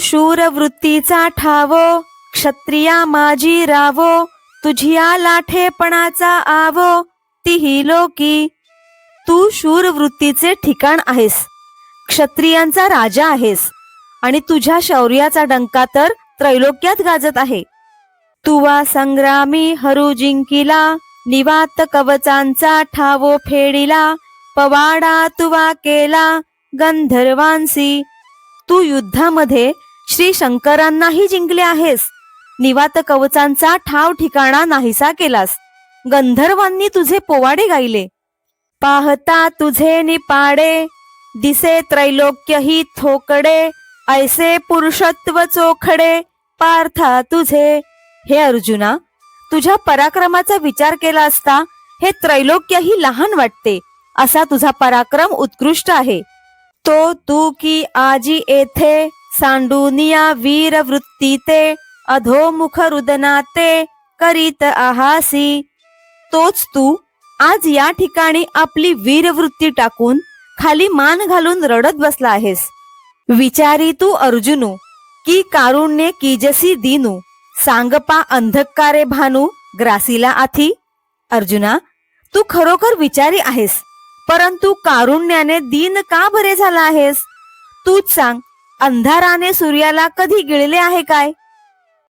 शूर वृत्तीचा ठावो, क्षत्रिया माझी रावो, तुझिया लाठेपणाचा आवो, तिही लोकी. तू शूर वृत्तीचे ठिकाण आहेस, क्षत्रियांचा राजा आहेस आणि तुझ्या शौर्याचा डंका तर त्रैलोक्यात गाजत आहे. तुवा संग्रामी हरू जिंकिला, निवात कवचांचा ठावो फेडिला, पवाडा तुवा केला गंधर्वांसी. तू युद्धामध्ये श्री शंकरांनाही जिंकले आहेस, निवात कवचांचा ठाव ठिकाणा नाहीसा केलास, गंधर्वांनी तुझे पोवाडे गायले. पाहता तुझे निपाडे, दिसे त्रैलोक्य ही थोकडे, ऐसे पुरुषत्व चोखडे पार्था तुझे. हे अर्जुना, तुझ्या पराक्रमाचा विचार केला असता हे त्रैलोक्यही लहान वाटते, असा तुझा पराक्रम उत्कृष्ट आहे. तो तू की आजी येथे, सांडूनिया वीर वृत्तीते, अधोमुख रुदनाते करीत आहासी. तोच तू आज या ठिकाणी आपली वीरवृत्ती टाकून खाली मान घालून रडत बसला आहेस. विचारी तू अर्जुनू, की कारुण्य कीजसी दीनू, सांगपा अंधकारे भानू ग्रासीला आथी. अर्जुना, तू खरोखर विचारी आहेस, परंतु कारुण्याने दीन का बरे झाला आहेस? तूच सांग, अंधाराने सूर्याला कधी गिळले आहे काय?